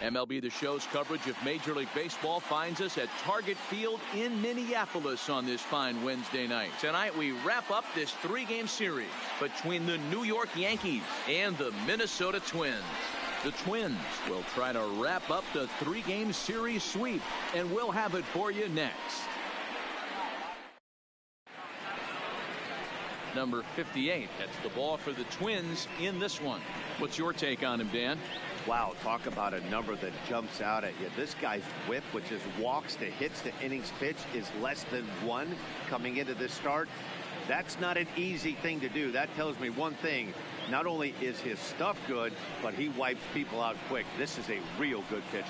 MLB The Show's coverage of Major League Baseball finds us at Target Field in Minneapolis on this fine Wednesday night. Tonight we wrap up this three-game series between the New York Yankees and the Minnesota Twins. The Twins will try to wrap up the three-game series sweep, and we'll have it for you next. Number 58 hits the ball for the Twins in this one. What's your take on him, Dan? Wow, talk about a number that jumps out at you. This guy's whip, which is walks to hits to innings pitch, is less than 1 coming into this start. That's not an easy thing to do. That tells me one thing. Not only is his stuff good, but he wipes people out quick. This is a real good pitcher.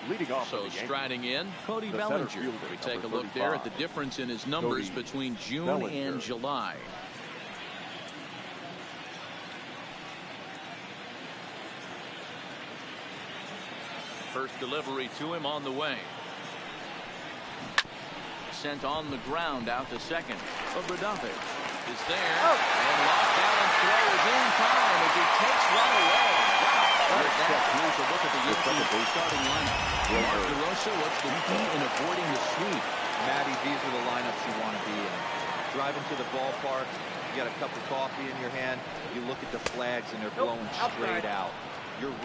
Leading off. So striding in, Cody Bellinger. We take a look there at the difference in his numbers between June and July. First delivery to him on the way. Sent on the ground out to second. Obradovich is there. And Lost Allen's throw is in time as he takes one away. Wow. Here's a look at the Yankees starting lineup. Mark DeRosa, what's the key in avoiding the sweep? Matty, these are the lineups you want to be in. Driving to the ballpark, you got a cup of coffee in your hand, you look at the flags and they're blowing straight out. You're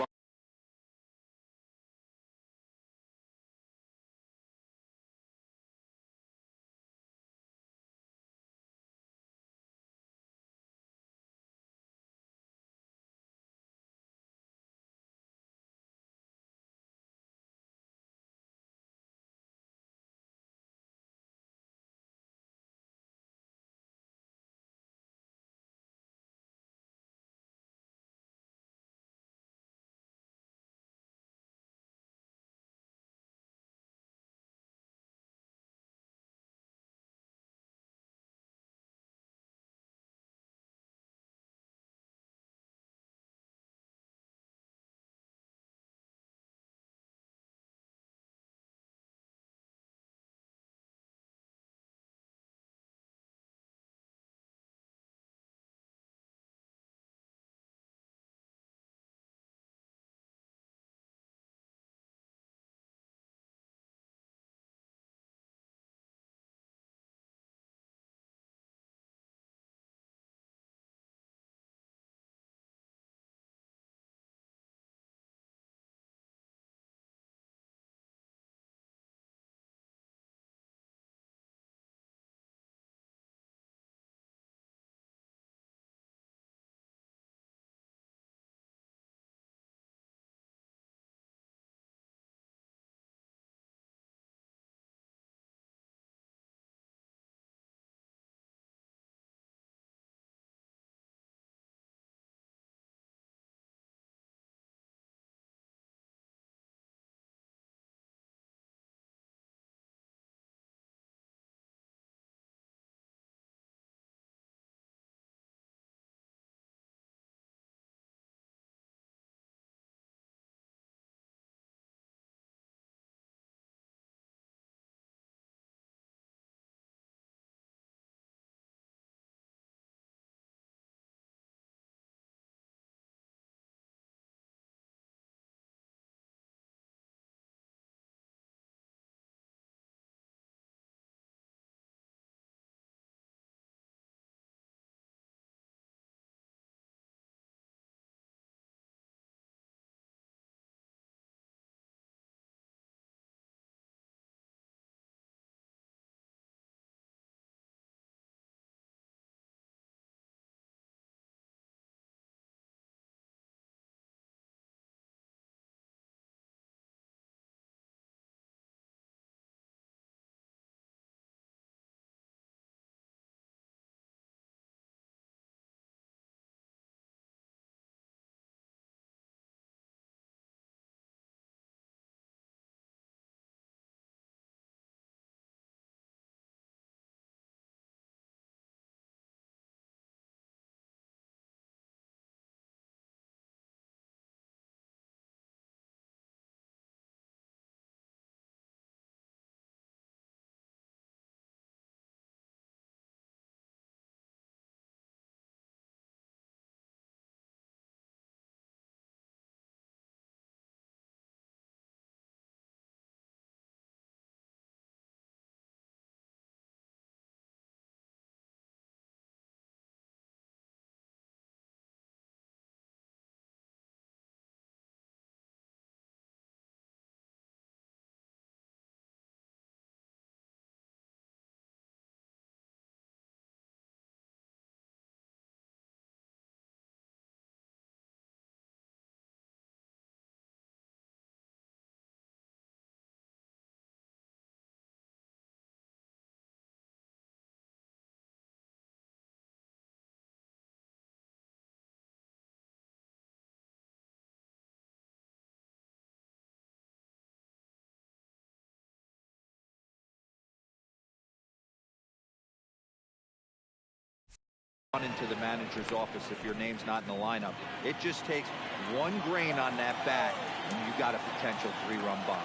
run into the manager's office if your name's not in the lineup. It just takes one grain on that bat, and you got a potential 3-run bomb.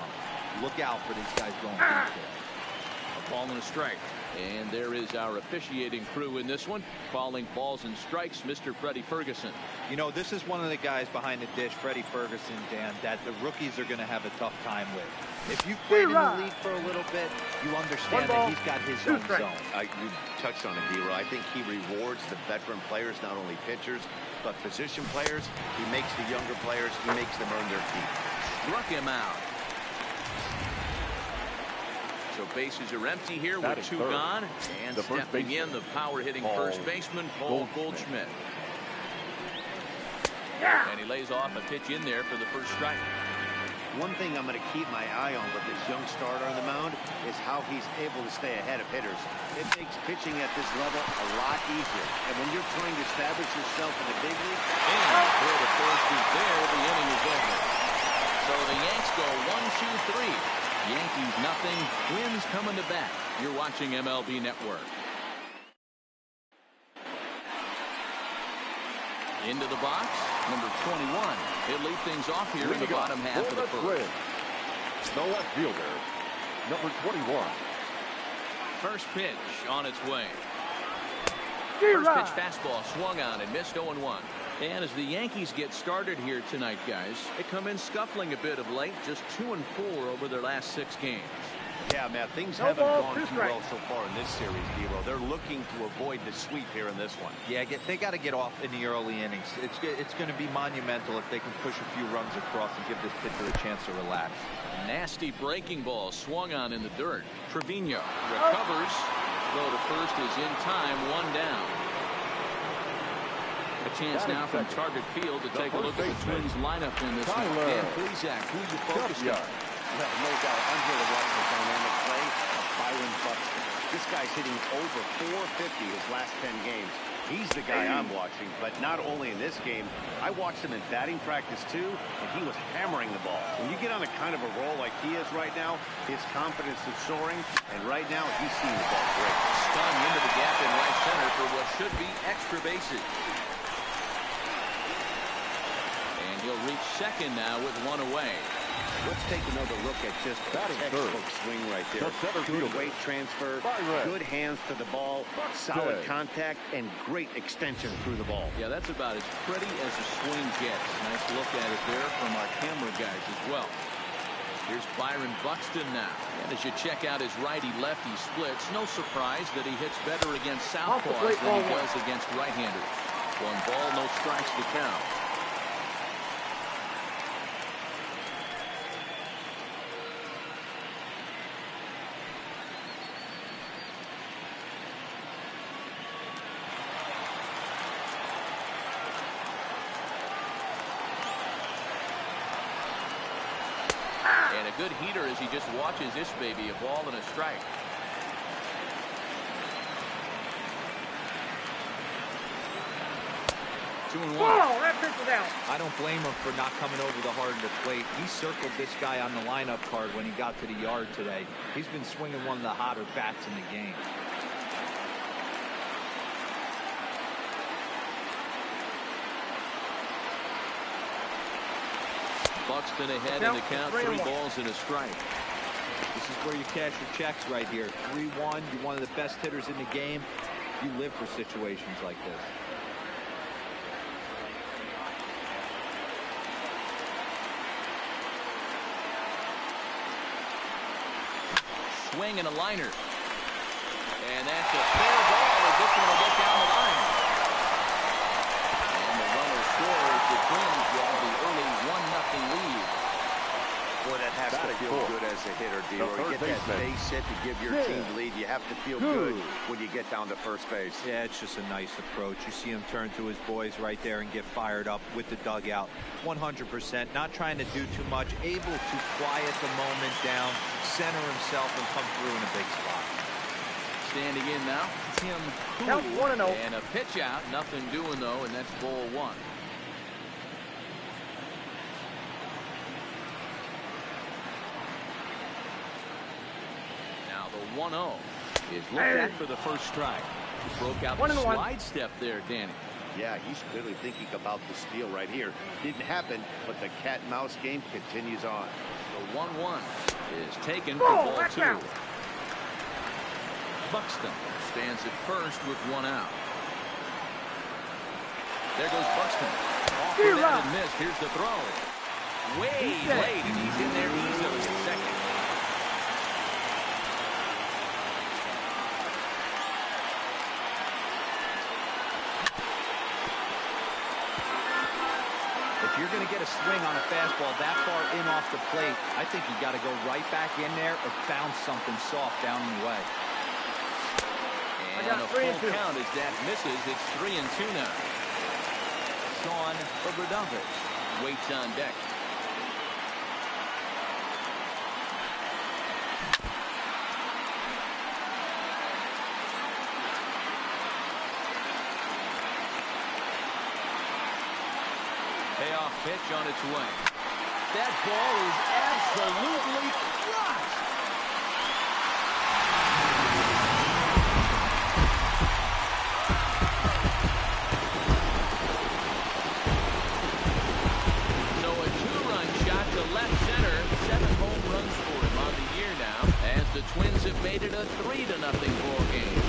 Look out for these guys going deep there. A ball and a strike. And there is our officiating crew in this one, calling balls and strikes, Mr. Freddie Ferguson. You know, this is one of the guys behind the dish, Freddie Ferguson, Dan, that the rookies are going to have a tough time with. If you've played in the league for a little bit, you understand that he's got his own zone. You touched on it, D-Roy. I think he rewards the veteran players, not only pitchers, but position players. He makes the younger players, he makes them earn their keep. Struck him out. So bases are empty here with 2 gone. And stepping in, the power-hitting first baseman, Paul Goldschmidt. And he lays off a pitch in there for the first strike. One thing I'm going to keep my eye on with this young starter on the mound is how he's able to stay ahead of hitters. It makes pitching at this level a lot easier. And when you're trying to establish yourself in the big league, and where the first is there, the inning is over. So the Yanks go 1-2-3. Yankees nothing. Twins coming to bat. You're watching MLB Network. Into the box, number 21. He'll lead things off here in the bottom half of the first. The left fielder, number 21. First pitch on its way. First pitch fastball swung on and missed 0-1. And as the Yankees get started here tonight, guys, they come in scuffling a bit of late, just 2-4 over their last 6 games. Yeah, Matt, things haven't gone too well so far in this series, D-Roy. They're looking to avoid the sweep here in this one. Yeah, they got to get off in the early innings. It's going to be monumental if they can push a few runs across and give this pitcher a chance to relax. Nasty breaking ball swung on in the dirt. Trevino recovers. Throw to first is in time, 1 down. A chance now from Target Field to take a look at the Twins lineup in this one. Dan Plesac, who you focused on? No doubt. I'm here to watch the dynamic play of Byron Buxton. This guy's hitting over 450 his last 10 games. He's the guy I'm watching, but not only in this game. I watched him in batting practice too, and he was hammering the ball. When you get on a kind of a roll like he is right now, his confidence is soaring, and right now he's seeing the ball great. Stung into the gap in right center for what should be extra bases. And he'll reach second now with 1 away. Let's take another look at just that textbook swing right there. Good weight transfer, good hands to the ball, solid contact, and great extension through the ball. Yeah, that's about as pretty as a swing gets. Nice look at it there from our camera guys as well. Here's Byron Buxton now. And as you check out his righty-lefty splits, no surprise that he hits better against southpaws than he does against right-handers. 1 ball, no strikes to count. And a good heater as he just watches this baby, a ball and a strike. Two and 1. That pitch was out. I don't blame him for not coming over the hard to plate. He circled this guy on the lineup card when he got to the yard today. He's been swinging one of the hotter bats in the game. Buxton ahead in the count, 3 balls and a strike. This is where you cash your checks right here. 3-1, you're one of the best hitters in the game. You live for situations like this. Swing and a liner. And that's a fair ball as this one will get down the line. And the runner scores. The Twins grab the early 1-0 lead. Boy, that has to feel good as a hitter, D-Roy. You get that base hit to give your team the lead. You have to feel good when you get down to first base. Yeah, it's just a nice approach. You see him turn to his boys right there and get fired up with the dugout. 100%, not trying to do too much, able to quiet the moment down, center himself, and come through in a big spot. Standing in now, Tim Count 1-0. And a pitch out, nothing doing though, and that's ball 1. Now the 1-0 is looked at for the first strike. Broke out One the and one. slide step there, Danny. Yeah, he's clearly thinking about the steal right here. Didn't happen, but the cat and mouse game continues on. The 1-1 is taken for Oh, ball that's 2. out. Buxton stands at first with 1 out. There goes Buxton. Off the net and missed. Here's the throw. Way late, and he's in there easily at second. If you're going to get a swing on a fastball that far in off the plate, I think you got to go right back in there or bounce something soft down and away. And a full count as that misses. It's 3-2 now. Sean Obradovich waits on deck. Payoff pitch on its way. That ball is absolutely crushed. So a 2-run shot to left center. 7 home runs for him on the year now, as the Twins have made it a 3-0 ball game.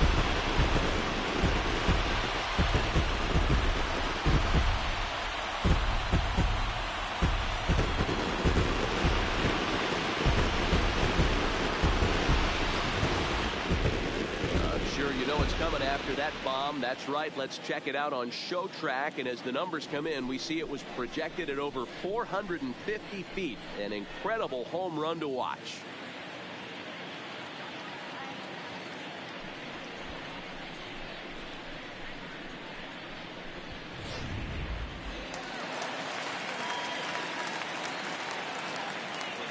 Coming after that bomb. That's right. Let's check it out on Show Track. And as the numbers come in, we see it was projected at over 450 feet. An incredible home run to watch.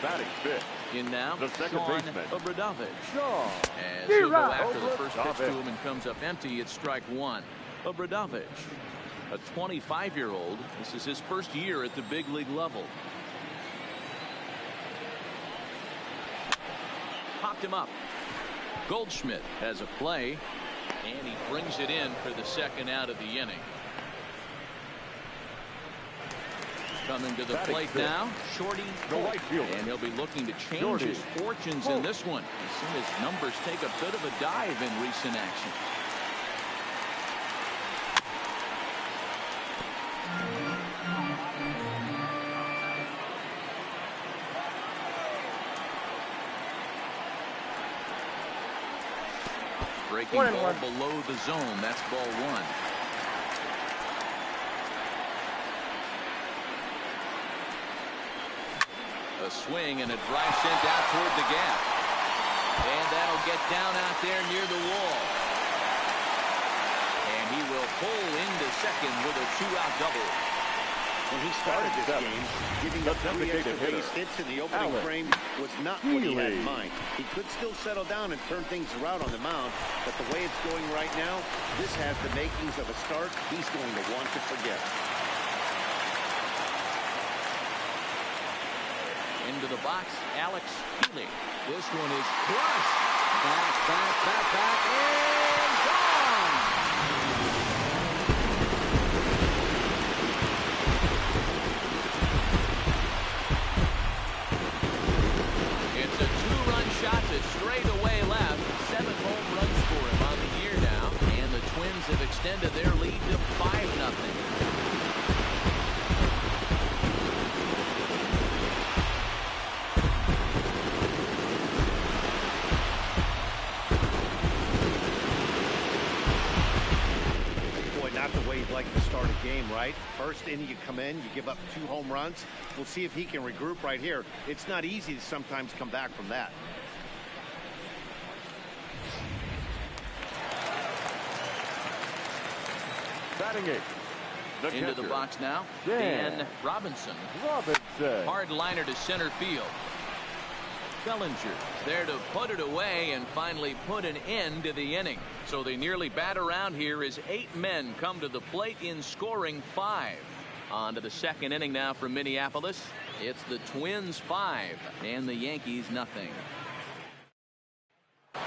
Batting fifth. In now, the second Sean baseman, Obradovich. As he'll go after the first pitch to him and comes up empty, it's strike 1. Obradovich, a 25-year-old. This is his first year at the big league level. Popped him up. Goldschmidt has a play, and he brings it in for the second out of the inning. Coming to the plate now, Shorty, and he'll be looking to change his fortunes in this one. He's seen his numbers take a bit of a dive in recent action. Breaking ball below the zone. That's ball 1. A swing and a drive sent out toward the gap. And that'll get down out there near the wall. And he will pull into second with a 2-out double. When he started this game, giving up 3 extra base hits in the opening frame was not what he had in mind. He could still settle down and turn things around on the mound, but the way it's going right now, this has the makings of a start he's going to want to forget. Into the box, Alex Healy. This one is crushed. Back, and gone. It's a 2-run shot to straightaway left. 7 home runs for him on the year now, and the Twins have extended their lead to 5-0. Like to start a game, right? First inning you come in, you give up 2 home runs. We'll see if he can regroup right here. It's not easy to sometimes come back from that. Batting 8th. Into the box now, Dan Robinson. Hard liner to center field. Bellinger there to put it away and finally put an end to the inning. So they nearly bat around here as 8 men come to the plate in scoring 5. On to the second inning now from Minneapolis. It's the Twins 5 and the Yankees nothing. In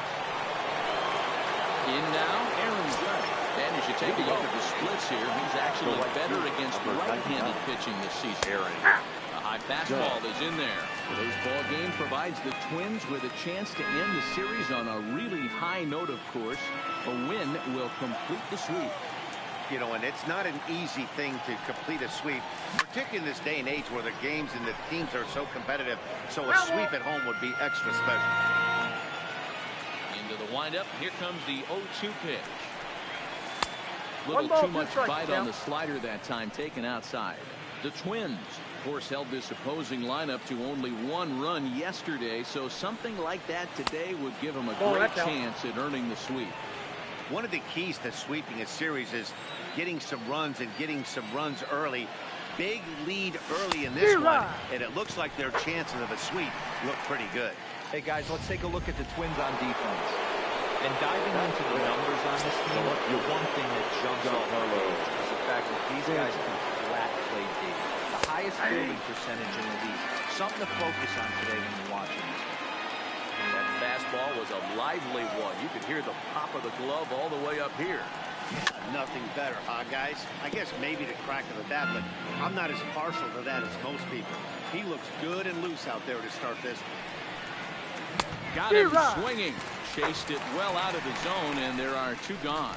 now, Aaron Judge. As you take a look at the splits here, he's actually better against right-handed pitching this season. A high fastball is in there. Today's ball game provides the Twins with a chance to end the series on a really high note, of course. A win will complete the sweep. You know, and it's not an easy thing to complete a sweep, particularly in this day and age where the games and the teams are so competitive. So a sweep at home would be extra special. Into the windup. Here comes the 0-2 pitch. Little too much bite on the slider that time, taken outside. The Twins, of course, held this opposing lineup to only 1 run yesterday, so something like that today would give them a great chance at earning the sweep. One of the keys to sweeping a series is getting some runs and getting some runs early. Big lead early in this one, and it looks like their chances of a sweep look pretty good. Hey, guys, let's take a look at the Twins on defense. And diving into the numbers on this team, the one thing that jumps off our page is the fact that these guys can flat play deep. The highest fielding percentage in the league. Something to focus on today when you're watching this. That fastball was a lively one. You could hear the pop of the glove all the way up here. Nothing better, huh, guys? I guess maybe the crack of the bat, but I'm not as partial to that as most people. He looks good and loose out there to start this. Got him swinging. Chased it well out of the zone, and there are 2 gone.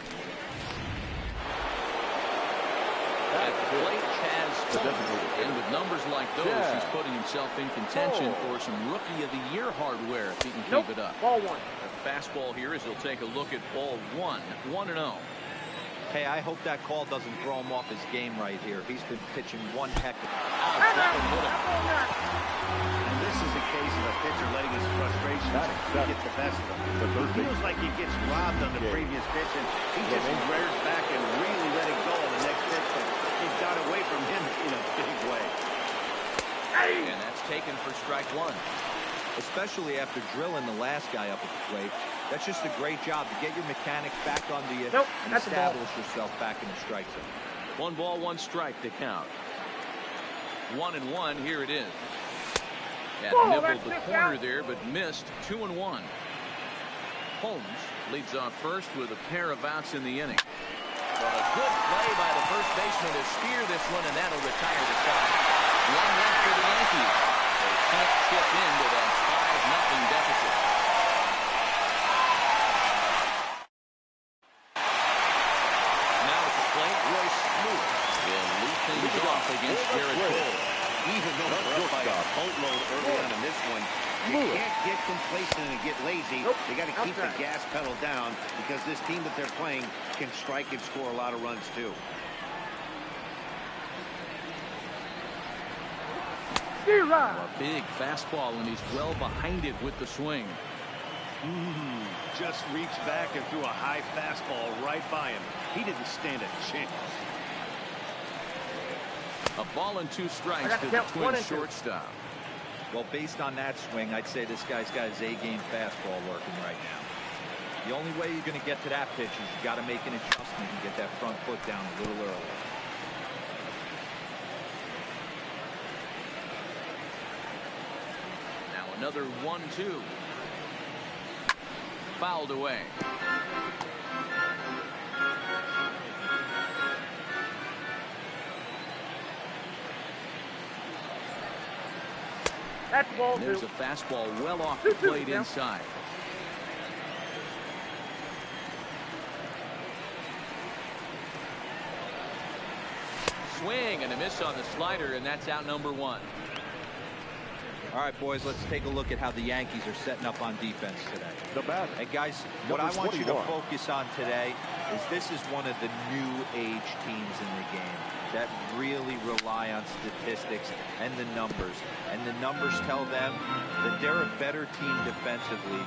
At the plate, Chaz Fulton. And with numbers like those, he's putting himself in contention for some Rookie of the Year hardware if he can keep it up. Ball 1. The fastball here as he'll take a look at ball 1. 1-0. Hey, I hope that call doesn't throw him off his game right here. He's been pitching one heck of And this is a case of a pitcher letting his frustrations get the best of him. It feels like he gets robbed on the previous pitch, and he just rears back and really let it go on the next pitch. But it got away from him in a big way. And that's taken for strike 1. especially after drilling the last guy up at the plate. That's just a great job to get your mechanics back onto you and establish yourself back in the strike zone. 1 ball, 1 strike to count. 1-1. Here it is. That nibbled the corner there, but missed. 2-1. Holmes leads off first with a pair of outs in the inning. But a good play by the first baseman to steer this one, and that'll retire the side. 1 left for the Yankees. They can't chip into that 5-0 deficit. Now at the plate, Royce Lewis will lead things off against Garrett Cole. Even though they're up by a boatload early on in this one, you can't get complacent and get lazy. They got to keep the gas pedal down because this team that they're playing can strike and score a lot of runs too. A big fastball, and he's well behind it with the swing. Just reached back and threw a high fastball right by him. He didn't stand a chance. A ball and 2 strikes to the Twins shortstop. Well, based on that swing, I'd say this guy's got his A-game fastball working right now. The only way you're going to get to that pitch is you got to make an adjustment and get that front foot down a little early. Now another 1-2. Fouled away. That's ball 2. There's a fastball well off the plate inside. Swing and a miss on the slider, and that's out number 1. All right, boys, let's take a look at how the Yankees are setting up on defense today. The bat. Hey, guys, what I want you to focus on today is this is one of the new age teams in the game that really rely on statistics and the numbers. And the numbers tell them that they're a better team defensively,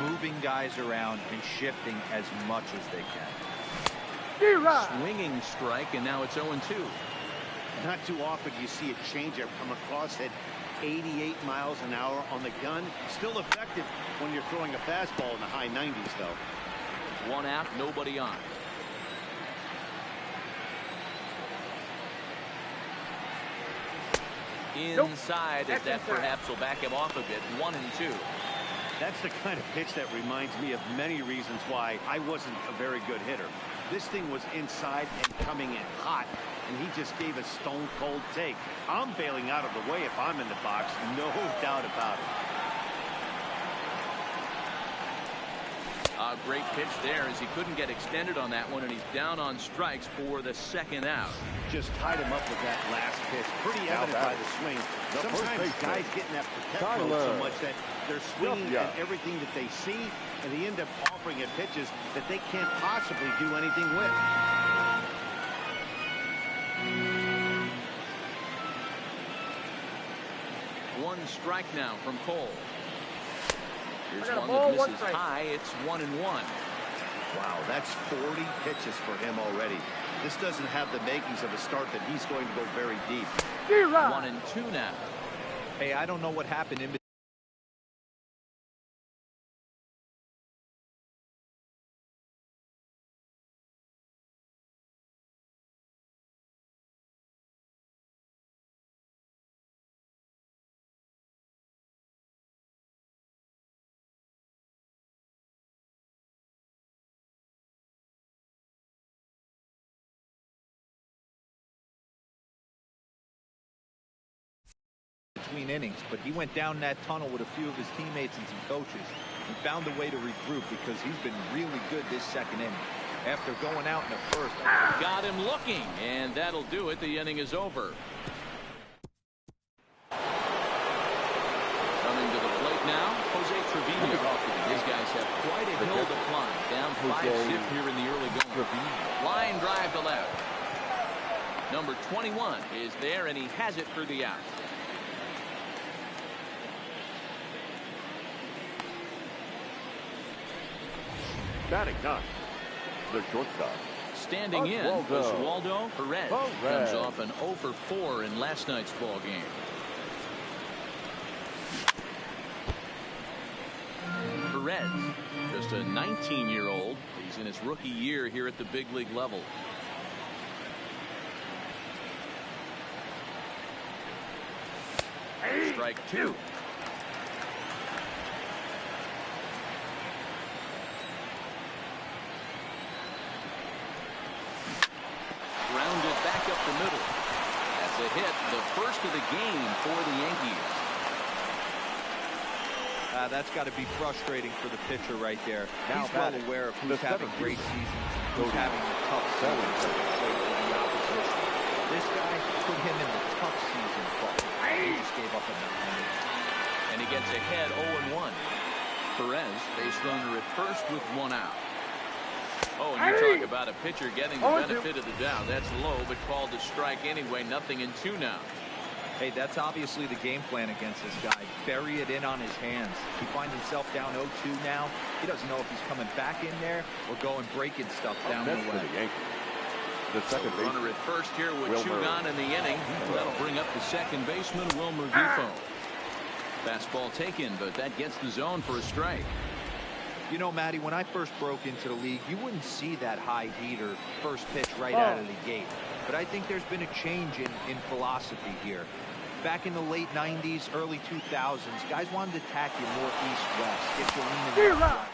moving guys around and shifting as much as they can. Swinging strike, and now it's 0-2. Not too often you see a changeup come across at 88 miles an hour on the gun. Still effective when you're throwing a fastball in the high 90s, though. 1 out, nobody on. Inside, as that perhaps will back him off a bit. 1-2. That's the kind of pitch that reminds me of many reasons why I wasn't a very good hitter. This thing was inside and coming in hot, and he just gave a stone-cold take. I'm bailing out of the way if I'm in the box, no doubt about it. A great pitch there as he couldn't get extended on that one, and he's down on strikes for the second out. Just tied him up with that last pitch. Pretty evident by the swing. Sometimes guys get in that protect mode so much that they're swinging at everything that they see, and they end up offering at pitches that they can't possibly do anything with. One strike now from Cole. Here's one ball, that misses strike. high. It's 1-1. Wow, that's 40 pitches for him already. This doesn't have the makings of a start that he's going to go very deep. 1-2 now. Hey, I don't know what happened in between innings, but he went down that tunnel with a few of his teammates and some coaches and found a way to regroup because he's been really good this second inning. After going out in the first. Got him looking, and that'll do it. The inning is over. Coming to the plate now, Jose Trevino. These guys have quite a hill to climb. Down 5-zip here in the early going. Line drive to left. Number 21 is there, and he has it for the out. Batting nine, the shortstop. Standing in was Waldo Perez. Comes off an 0 for 4 in last night's ball game. Perez, just a 19-year-old. He's in his rookie year here at the big league level. Strike two. Grounded back up the middle. That's a hit, the first of the game for the Yankees. That's got to be frustrating for the pitcher right there. He's well aware of who's having great seasons, who's having a tough season for the opposition. This guy put him in the tough season bucket. He just gave up a 9. And he gets ahead 0-1. Perez, base runner at first with 1 out. Oh, and you talk about a pitcher getting the benefit of the doubt. That's low, but called a strike anyway. 0-2 now. Hey, that's obviously the game plan against this guy. Bury it in on his hands. He finds himself down 0-2 now. He doesn't know if he's coming back in there or going breaking stuff down the way. The second runner at first here with 2 gone in the inning. That'll bring up the second baseman, Wilmer Difo. Fastball taken, but that gets the zone for a strike. You know, Matty, when I first broke into the league, you wouldn't see that high heater first pitch right out of the gate. But I think there's been a change in philosophy here. Back in the late 90s, early 2000s, guys wanted to attack you more east-west, get you leaning left.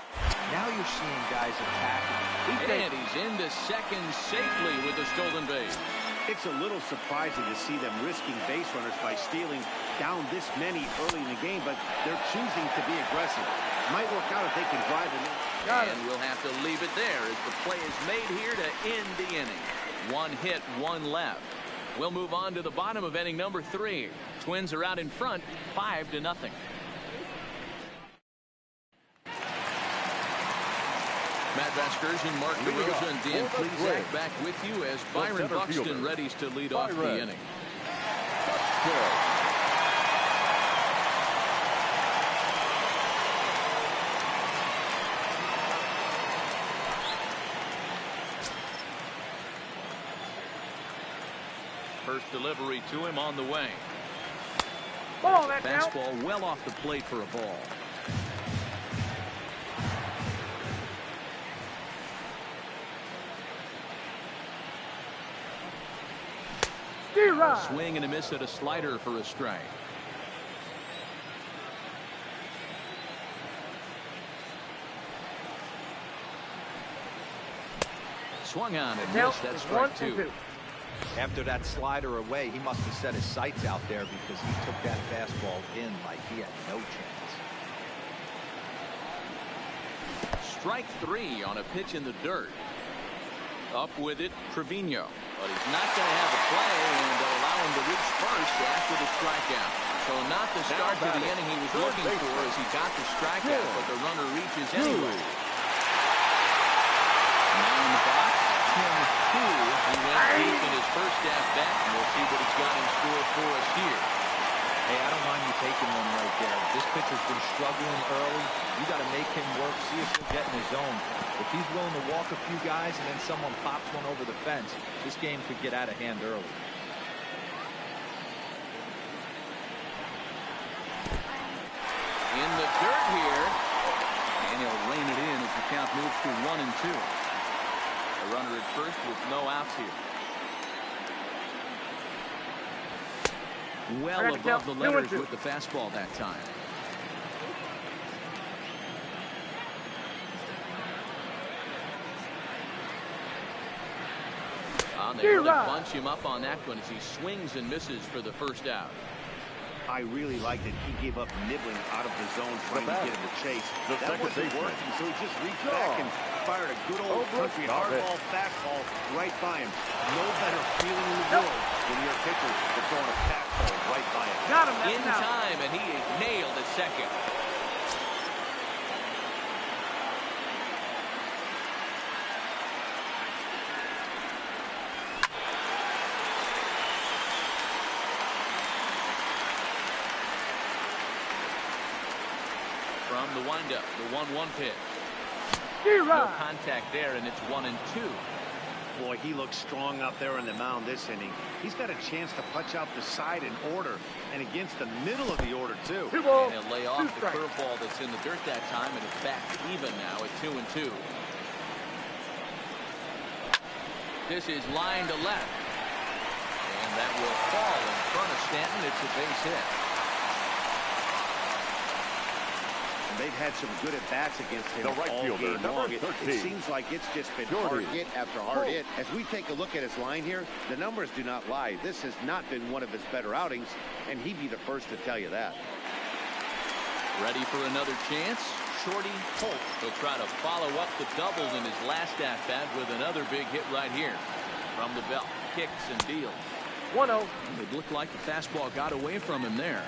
Now you're seeing guys attacking. And he's into second safely with the stolen base. It's a little surprising to see them risking base runners by stealing down this many early in the game, but they're choosing to be aggressive. Might work out if they can drive it in. And we'll have to leave it there as the play is made here to end the inning. 1 hit, 1 left. We'll move on to the bottom of inning number 3. Twins are out in front, 5-0. Matt Vasgersian, Mark DeRosa, and Dan Plesac back with you as Byron Buxton readies to lead off the inning. First delivery to him on the way. Fastball well off the plate for a ball. A swing and a miss at a slider for a strike. swung on and Now missed. That's it's strike 2. 1-2. After that slider away, he must have set his sights out there because he took that fastball in like he had no chance. Strike 3 on a pitch in the dirt. Up with it, Trevino. But he's not going to have a play, and they'll allow him to reach first after the strikeout. So not the start to the inning he was looking for as he got the strikeout, but the runner reaches anyway. Now in the box, Tim Poole. He went deep in his first at-bat, and we'll see what he's got in store for us here. Hey, I don't mind you taking one right there. This pitcher's been struggling early. You got to make him work, see if he'll get in his zone. If he's willing to walk a few guys and then someone pops one over the fence, this game could get out of hand early. In the dirt here, and he'll rein it in as the count moves to 1-2. A runner at first with no outs here. Well above the letters with the fastball that time. They really bunch him up on that one as he swings and misses for the first out. I really liked it. He gave up nibbling out of the zone trying to get in the chase. That wasn't working, so he just reached back and fired a good old country hardball fastball right by him. No better feeling in the world when your pitcher is throwing a fastball right by him. Got him. In time, and he is nailed at second. From the windup, the 1-1 pitch. No contact there, and it's 1-2. Boy, he looks strong up there on the mound this inning. He's got a chance to punch out the side in order, and against the middle of the order, too. And he'll lay off the curveball that's in the dirt that time, and it's back even now at 2-2. This is line to left. And that will fall in front of Stanton. It's a base hit. They've had some good at-bats against him all game long. It seems like it's just been hard hit after hard hit. As we take a look at his line here, the numbers do not lie. This has not been one of his better outings, and he'd be the first to tell you that. Ready for another chance? Shorty Holt will try to follow up the doubles in his last at-bat with another big hit right here. From the belt, kicks and deals. 1-0. It looked like the fastball got away from him there.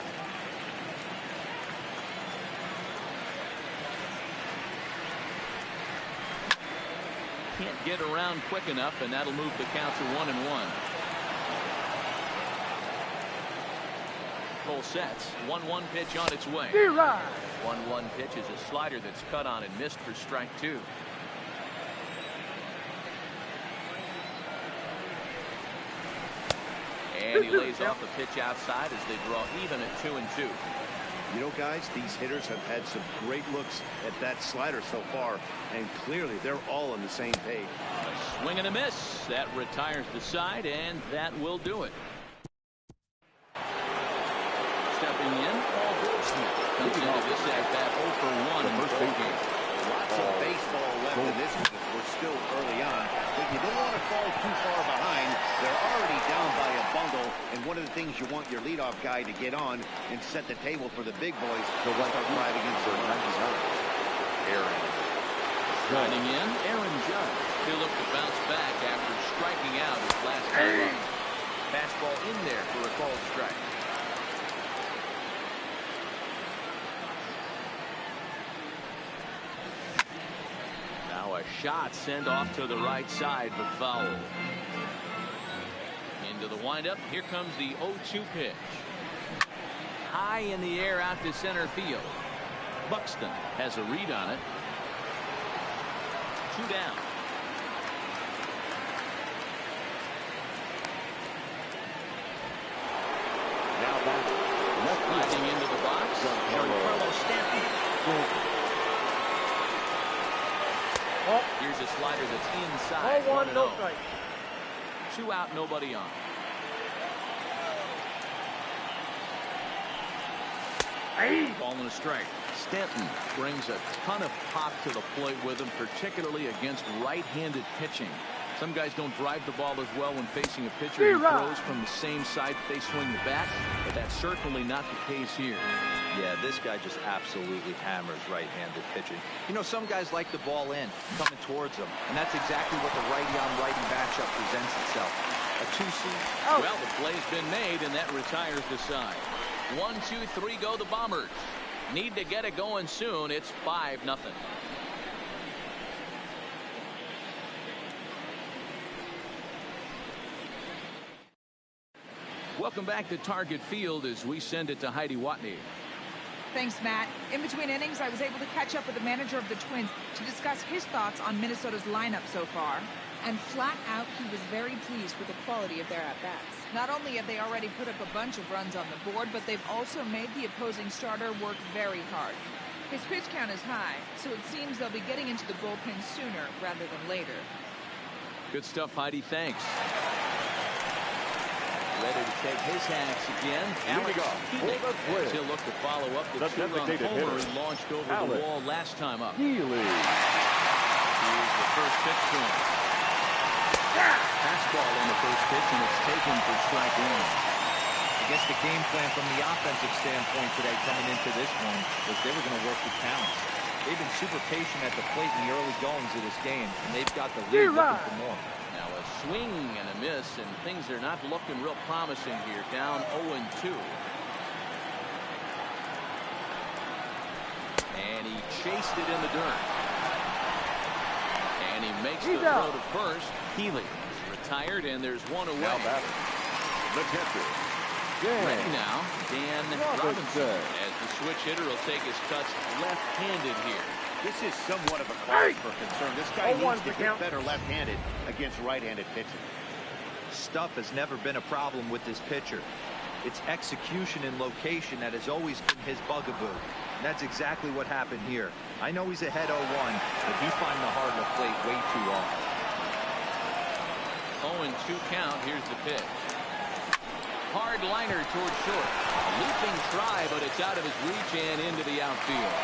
Can't get around quick enough, and that'll move the count to 1-1. Full sets. 1-1 pitch on its way. 1-1 pitch is a slider that's cut on and missed for strike 2. And he lays off a pitch outside as they draw even at 2-2. You know, guys, these hitters have had some great looks at that slider so far, and clearly they're all on the same page. A swing and a miss. That retires the side, and that will do it. Stepping in, Paul Goldschmidt comes into this at-bat 0 for 1 in the first game. Lots of baseball left in this one. We're still early on, but you don't want to fall too far behind. They're already down by a bundle, and one of the things you want your leadoff guy to get on and set the table for the big boys to start driving into the runs. Riding in, Aaron Judge. He'll look to bounce back after striking out his last time up. Fastball in there for a called strike. Now a shot sent off to the right side, but foul. Into the windup. Here comes the 0-2 pitch. High in the air out to center field. Buxton has a read on it. 2 down. Now back. Sliding into the box. Giancarlo Stanton. Here's a slider that's inside. 1-1, no strike. 2 out, nobody on. Ball and a strike. Stanton brings a ton of pop to the plate with him, particularly against right-handed pitching. Some guys don't drive the ball as well when facing a pitcher who throws from the same side they swing the bat, but that's certainly not the case here. Yeah, this guy just absolutely hammers right-handed pitching. You know, some guys like the ball in, coming towards them, and that's exactly what the righty-on-righty matchup presents itself. A two-seam. Oh. Well, the play's been made, and that retires the side. 1, 2, 3 go the Bombers. Need to get it going soon. It's 5-0. Welcome back to Target Field as we send it to Heidi Watney. Thanks, Matt. In between innings, I was able to catch up with the manager of the Twins to discuss his thoughts on Minnesota's lineup so far. And flat out, he was very pleased with the quality of their at-bats. Not only have they already put up a bunch of runs on the board, but they've also made the opposing starter work very hard. His pitch count is high, so it seems they'll be getting into the bullpen sooner rather than later. Good stuff, Heidi. Thanks. Ready to take his hacks again. Alex Healy, as he'll look to follow up the two-run homer he launched over the wall last time up. Here's the first pitch to him. Fastball on the first pitch, and it's taken for strike one. I guess the game plan from the offensive standpoint today coming into this one was they were going to work the counts. They've been super patient at the plate in the early goings of this game, and they've got the lead looking for more. Now a swing and a miss, and things are not looking real promising here. Down 0-2. And he chased it in the dirt. And he makes the throw to first. Healy is retired, and there's one away. Now batter, the catcher, ready now, Dan Robinson, as the switch hitter will take his cuts left-handed here. This is somewhat of a cause for concern. This guy needs to get better left-handed against right-handed pitching. Stuff has never been a problem with this pitcher. It's execution and location that has always been his bugaboo. And that's exactly what happened here. I know he's ahead 0-1, but he's finding the hard to plate way too often. 0-2 count. Here's the pitch. Hard liner towards short. A looping try, but it's out of his reach and into the outfield.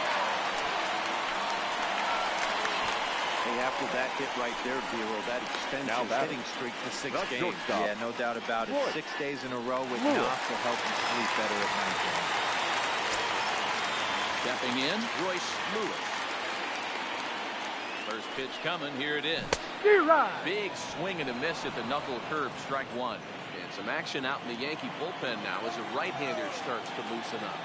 Hey, after that hit right there, Bureau, that extends his hitting streak to 6 games. Yeah, no doubt about it. 6 days in a row with knocks will help you sleep better at night. Stepping in, Royce Lewis. First pitch coming. Here it is. Big swing and a miss at the knuckle curve. Strike one. And some action out in the Yankee bullpen now as a right-hander starts to loosen up.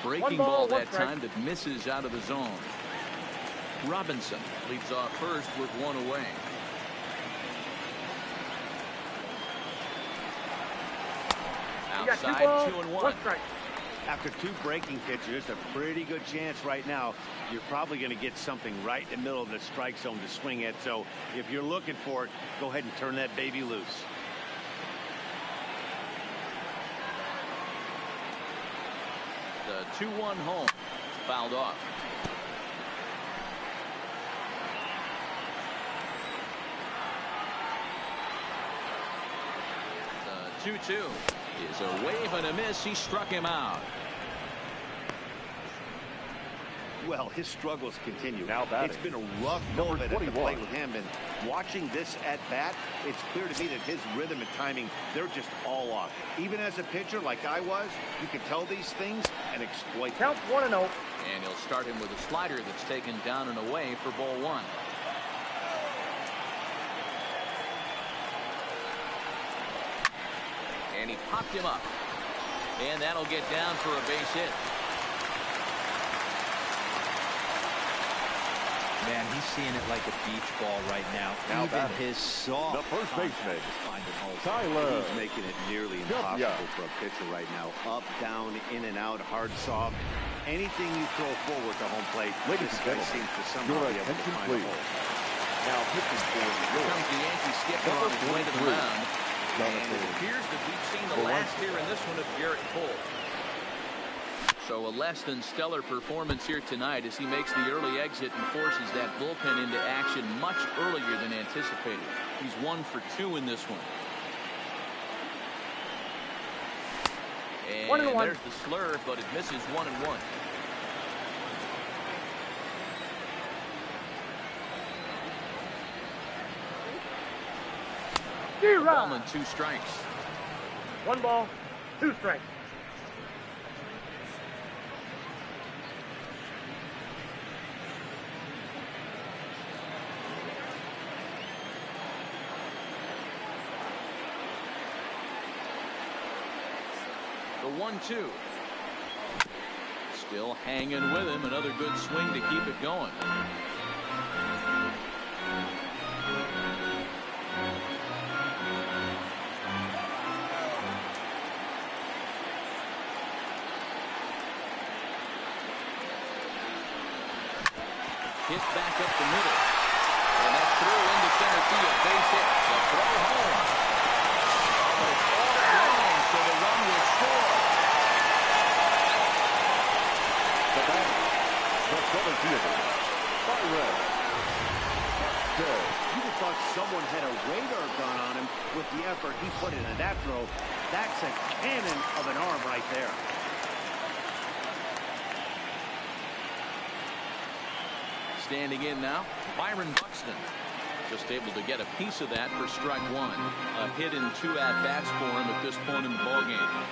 Breaking ball that time that misses out of the zone. Robinson leads off first with one away. Outside, 2-1. After 2 breaking pitches, a pretty good chance right now you're probably going to get something right in the middle of the strike zone to swing at. So if you're looking for it, go ahead and turn that baby loose. The 2-1 home, fouled off. The 2-2 is a wave and a miss. He struck him out. Well, his struggles continue. Now batting, it's been a rough moment at the plate with him, and watching this at bat, it's clear to me that his rhythm and timing, they're just all off. Even as a pitcher like I was, you can tell these things and exploit them. Count 1-0. And he'll start him with a slider that's taken down and away for ball one. And he popped him up. And that'll get down for a base hit. Man, he's seeing it like a beach ball right now. Even his soft the first baseman, Tyler. He's making it nearly impossible for a pitcher right now. Up, down, in and out, hard, soft. Anything you throw forward to home plate, this guy seems to somehow be able to find a hole. Now pitching for here comes the Yankee skipper on his way to the mound. And it appears that we've seen the last here in this one of Garrett Cole. So a less than stellar performance here tonight as he makes the early exit and forces that bullpen into action much earlier than anticipated. He's 1 for 2 in this one. And there's the slurve, but it misses 1-1. Ball and 2 strikes. 1 ball, 2 strikes. The 1-2. Still hanging with him. Another good swing to keep it going. Hit back up the middle. And that's through into center field. Base hit. The throw home. But it's all wrong, so the run will score. The batter, the center fielder, Byron. You'd have thought someone had a radar gun on him with the effort he put into that throw. That's a cannon of an arm right there. Standing in now, Byron Buxton. Just able to get a piece of that for strike 1. A hit in 2 at-bats for him at this point in the ballgame.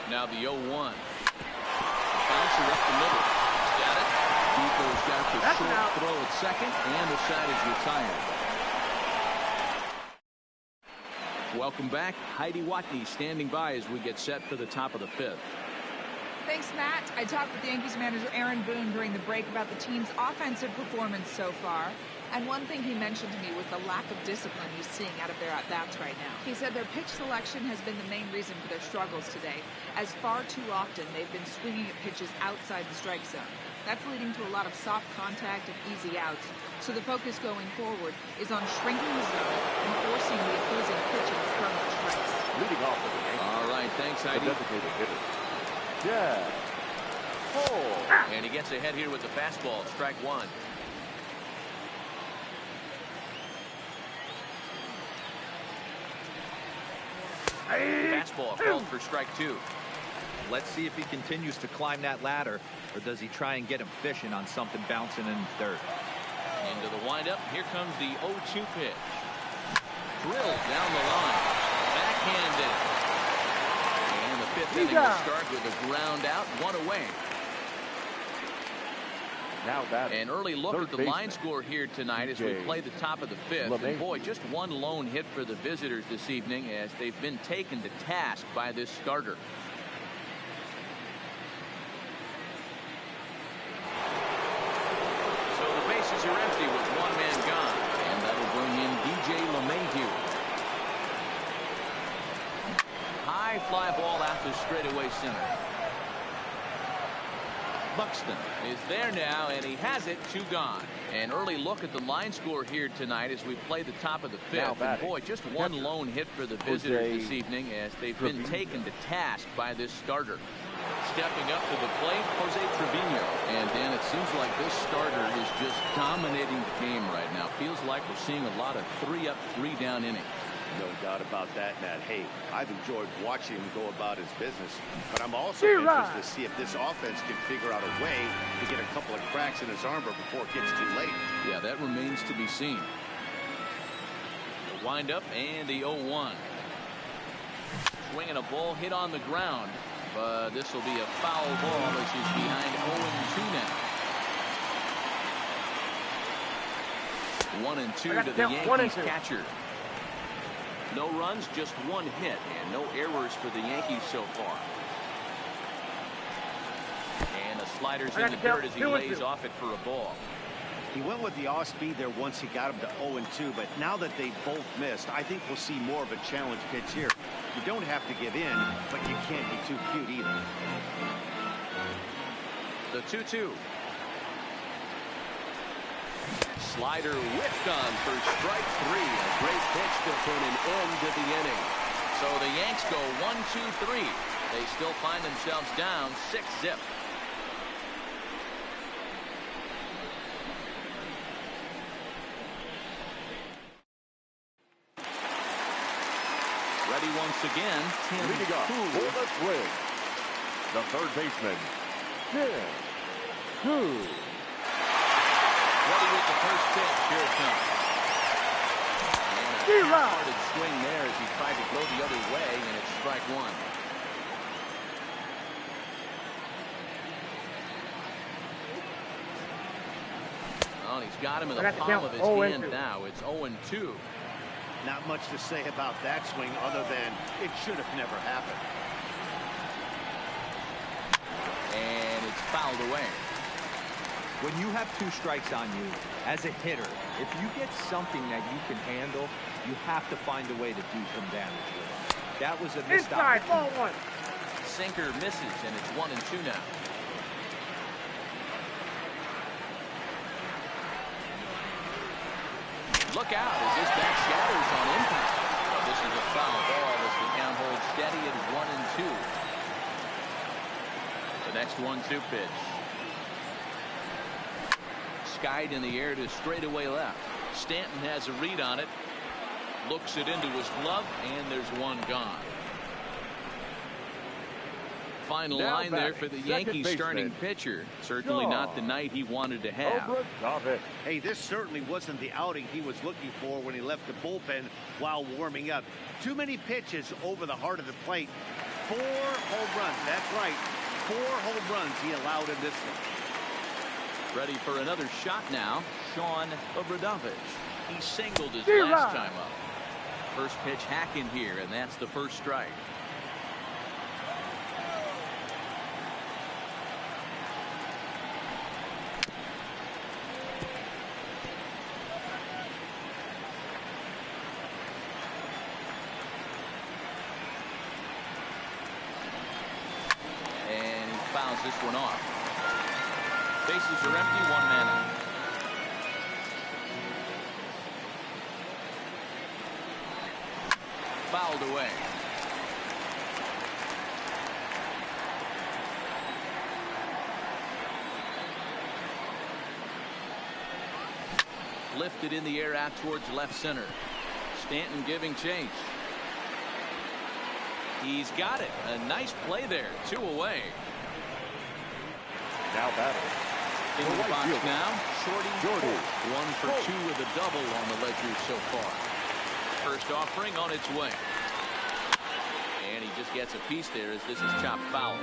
Now the 0-1. Bouncer up the middle. Got it. Depot's got the short throw at second, and the side is retired. Welcome back. Heidi Watney standing by as we get set for the top of the 5th. Thanks, Matt. I talked with Yankees manager Aaron Boone during the break about the team's offensive performance so far. And one thing he mentioned to me was the lack of discipline he's seeing out of their at-bats right now. He said their pitch selection has been the main reason for their struggles today, as far too often they've been swinging at pitches outside the strike zone. That's leading to a lot of soft contact and easy outs. So the focus going forward is on shrinking the zone and forcing the opposing pitcher to throw at strikes. Leading off for the Yankees. All right, thanks, Heidi. The designated hitter, Jack Hall. And he gets ahead here with the fastball, strike 1. Fastball called for strike 2. Let's see if he continues to climb that ladder, or does he try and get him fishing on something bouncing in third. Into the windup. Here comes the 0-2 pitch. Drilled down the line. Backhanded. And the 5th inning will start with a ground out, 1 away. Now that An early look at the line score here tonight as we play the top of the 5th. And boy, just 1 lone hit for the visitors this evening as they've been taken to task by this starter. So the bases are empty with 1 man gone. And that'll bring in DJ LeMahieu. High fly ball out to straightaway center. Buxton is there now, and he has it, 2 gone. An early look at the line score here tonight as we play the top of the 5th. And boy, just 1 lone hit for the visitors this evening as they've been taken to task by this starter. Stepping up to the plate, Jose Trevino. And then it seems like this starter is just dominating the game right now. Feels like we're seeing a lot of 3-up, 3-down innings. No doubt about that, Matt. Hey, I've enjoyed watching him go about his business, but I'm also interested to see if this offense can figure out a way to get a couple of cracks in his armor before it gets too late. Yeah, that remains to be seen. The windup and the 0-1. Swinging a ball hit on the ground, but this will be a foul ball as he's behind 0-2 now. 1-2 to the Yankees catcher. No runs, just 1 hit, and no errors for the Yankees so far. And the slider's in the dirt as he lays off it for a ball. He went with the off speed there once he got him to 0-2, but now that they both missed, I think we'll see more of a challenge pitch here. You don't have to give in, but you can't be too cute either. The 2-2. Slider whipped on for strike 3. A great pitch to put an end to the inning. So the Yanks go 1-2-3. They still find themselves down 6-zip. Ready once again, Tim Leading off for the Twins, the third baseman, Tim Cool. Ready with the first pitch. Here it comes. And a hard swing there as he tried to go the other way, and it's strike one. Well, he's got him in the palm of his hand now. It's 0-2. Not much to say about that swing other than it should have never happened. And it's fouled away. When you have 2 strikes on you, as a hitter, if you get something that you can handle, you have to find a way to do some damage with it. That was a missed Inside, ball opportunity. 1. Sinker misses, and it's 1-2 now. Look out as this bat shatters on impact. This is a foul ball as the count holds steady at 1-2. The next 1-2 pitch. Skied in the air to straightaway left. Stanton has a read on it. Looks it into his glove, and there's one gone. Final Now line there for the Yankees starting pitcher. Certainly not the night he wanted to have. Hey, this certainly wasn't the outing he was looking for when he left the bullpen while warming up. Too many pitches over the heart of the plate. 4 home runs. That's right. 4 home runs he allowed in this one. Ready for another shot now. Sean Obradovich. He singled his last time up. First pitch hack in here, and that's the first strike. And he fouls this one off. Bases are empty, 1 man out. Fouled away. Lifted in the air out towards left center. Stanton giving chase. He's got it. A nice play there. 2 away. Now batting. In the box now, Shorty. 1 for 2 with a double on the ledger so far. First offering on its way. And he just gets a piece there as this is chopped foul.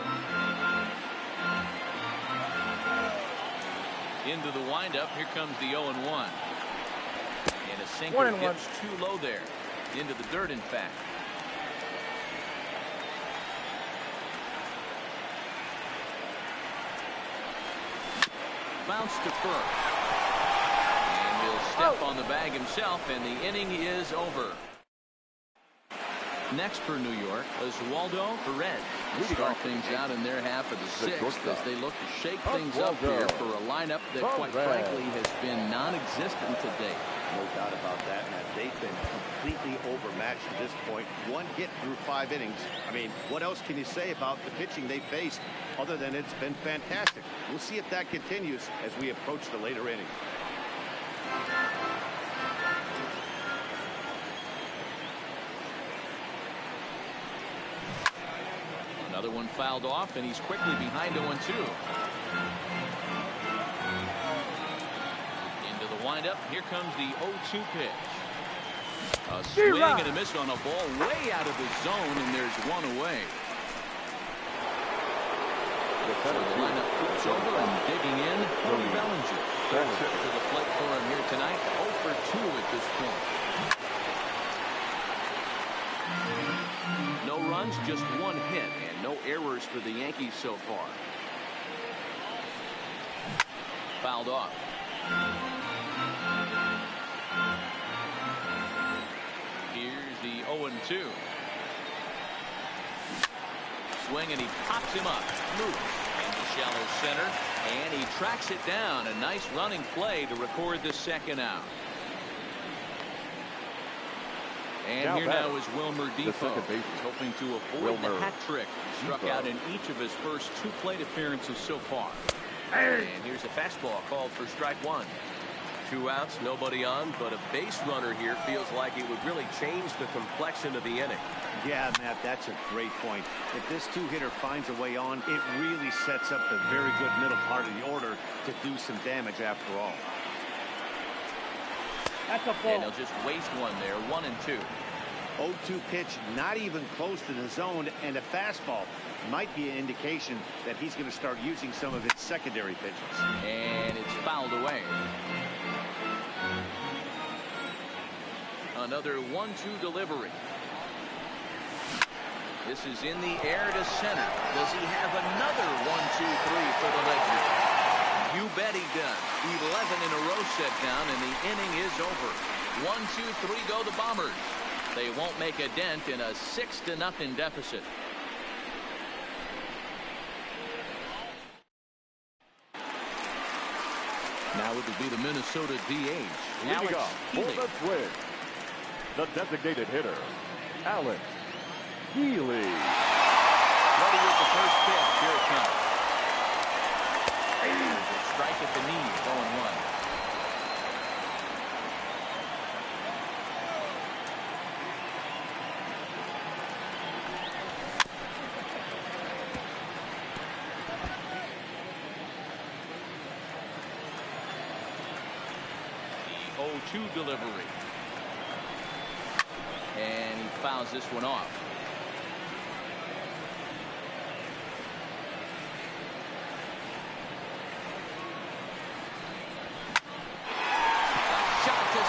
Into the windup. Here comes the 0-1. And a sinker dips too low there. Into the dirt, in fact. Bounce to first. And he'll step on the bag himself, and the inning is over. Next for New York, Oswaldo Perez. Start things out in their half of the 6th as they look to shake things up here for a lineup that, quite frankly, has been non-existent to date. No doubt about that, Matt. They've been completely overmatched at this point. 1 hit through 5 innings. I mean, what else can you say about the pitching they faced other than it's been fantastic? We'll see if that continues as we approach the later innings. Another one fouled off, and he's quickly behind 0-2. Into the windup. Here comes the 0-2 pitch. A swing and a miss on a ball way out of the zone, and there's 1 away. So the lineup flips over and digging in. Cody Bellinger. Third trip to the plate for him here tonight. 0 for 2 at this point. No runs, just 1 hit, and no errors for the Yankees so far. Fouled off. Here's the 0-2. Swing, and he pops him up. Loose into shallow center, and he tracks it down. A nice running play to record the second out. And here now is Wilmer Defoe. He's hoping to avoid the hat trick. He struck out in each of his first 2 plate appearances so far. And here's a fastball called for strike 1. 2 outs, nobody on, but a base runner here feels like it would really change the complexion of the inning. Yeah, Matt, that's a great point. If this 2-hitter finds a way on, it really sets up the very good middle part of the order to do some damage after all. That's a And ball. he'll just waste one there. 1-2. 0-2 pitch, not even close to the zone, and a fastball might be an indication that he's going to start using some of his secondary pitches. And it's fouled away. Another 1-2 delivery. This is in the air to center. Does he have another 1-2-3 for the Lakers? You bet he does. 11 in a row set down, and the inning is over. 1-2-3 go the Bombers. They won't make a dent in a 6-0 deficit. Now it will be the Minnesota DH. Leading off for the Twins, the designated hitter, Alex Healy. Ready with the first pitch. Here it comes. A strike at the knee. 0-1. The 0-2 delivery. And he fouls this one off.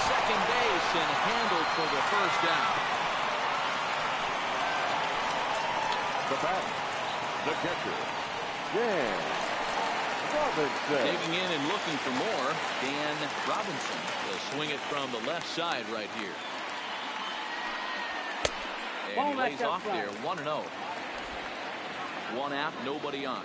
Second base and handled for the first down. The batter, the catcher, Dan Robinson. Digging in and looking for more. Dan Robinson will swing it from the left side right here. And he lays off there. 1-0. One out, nobody on.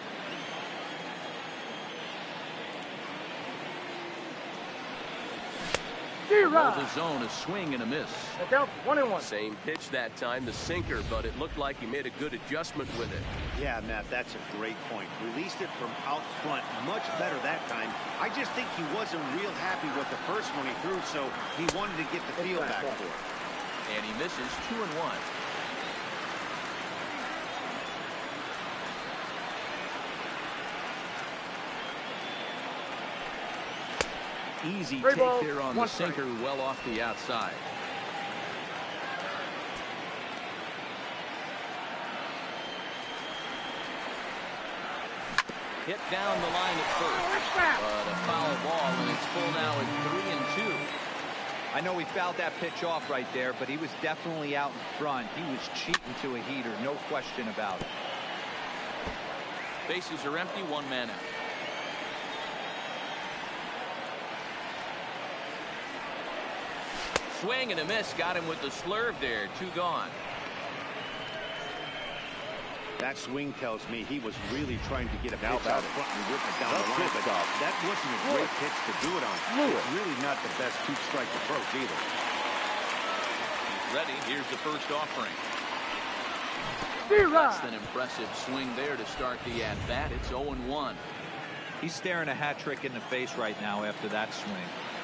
Below the zone, a swing and a miss. That's out. 1-1. Same pitch that time, the sinker, but it looked like he made a good adjustment with it. Yeah, Matt, that's a great point. Released it from out front much better that time. I just think he wasn't real happy with the first one he threw, so he wanted to get the feel back for it. And he misses. 2-1. Easy take there on the sinker, well off the outside. Hit down the line at first, but a foul ball, and it's full now at 3-2. I know he fouled that pitch off right there, but he was definitely out in front. He was cheating to a heater, no question about it. Bases are empty, one man out. Swing and a miss, got him with the slurve there. 2 gone. That swing tells me he was really trying to get a pitch out front and rip it down the line, but that wasn't a great pitch to do it on. It's really not the best two-strike approach either. He's ready. Here's the first offering. Less than impressive swing there to start the at-bat. It's 0-1. He's staring a hat trick in the face right now after that swing.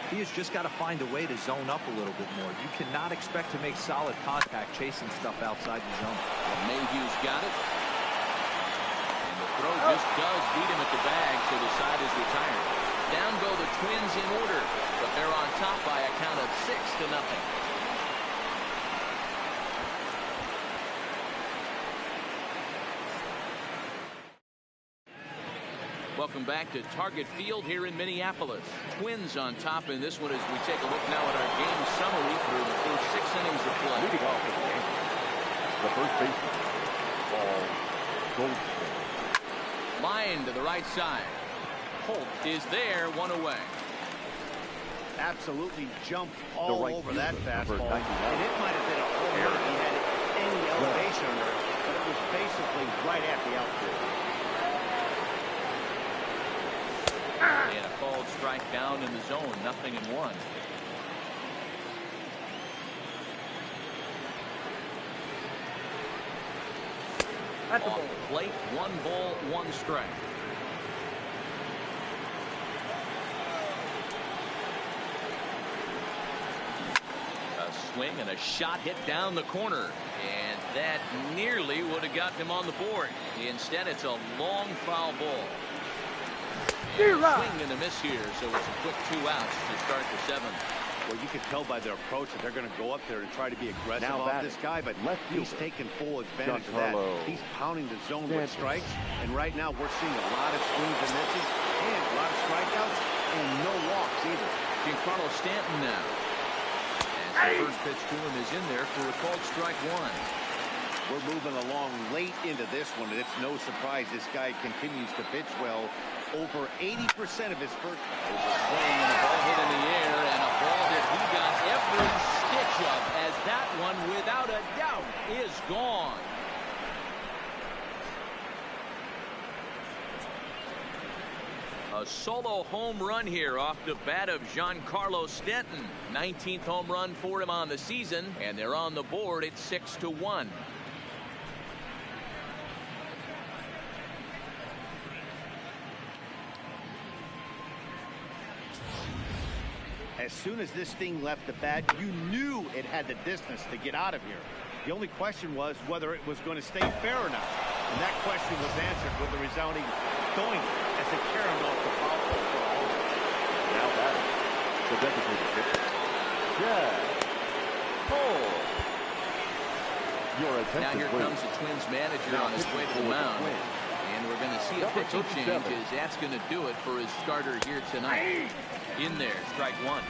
He has just got to find a way to zone up a little bit more. You cannot expect to make solid contact chasing stuff outside the zone. Well, Mayhew's got it. And the throw just does beat him at the bag, so the side is retired. Down go the Twins in order, but they're on top by a count of 6-0. Welcome back to Target Field here in Minneapolis. Twins on top in this one as we take a look now at our game summary through the first 6 innings of play. Leading off for the Yankees, the first baseman, Paul Goldschmidt. Line to the right side. Holt is there, 1 away. Absolutely jumped all over that fastball. Number 99. And it might have been a home run if he had any elevation under it, but it was basically right at the outfield. And a called strike down in the zone, 0-1. That's a Off ball. the plate, 1 ball, 1 strike. A swing and a shot hit down the corner, and that nearly would have gotten him on the board. Instead, it's a long foul ball. And a swing and a miss here, so it's a quick 2 outs to start the 7th. Well, you can tell by their approach that they're going to go up there and try to be aggressive Now off this guy, but he's taking full advantage of that. He's pounding the zone with strikes, and right now we're seeing a lot of swings and misses, and a lot of strikeouts, and no walks either. Giancarlo Stanton now. As the first pitch to him is in there for a called strike one. We're moving along late into this one, and it's no surprise this guy continues to pitch well. Over 80% of his first. Swing and a ball hit in the air, and a ball that he got every stitch of, as that one, without a doubt, is gone. A solo home run here off the bat of Giancarlo Stanton. 19th home run for him on the season, and they're on the board at 6-1. As soon as this thing left the bat, you knew it had the distance to get out of here. The only question was whether it was going to stay fair or not. And that question was answered with a resounding doink as it carried off the foul pole for a home. Now batting, the designated hitter, Chad Cole. Your attention, now here please. comes the Twins manager on his way to the mound. And we're going to see a pitching change as that's going to do it for his starter here tonight. In there, strike one.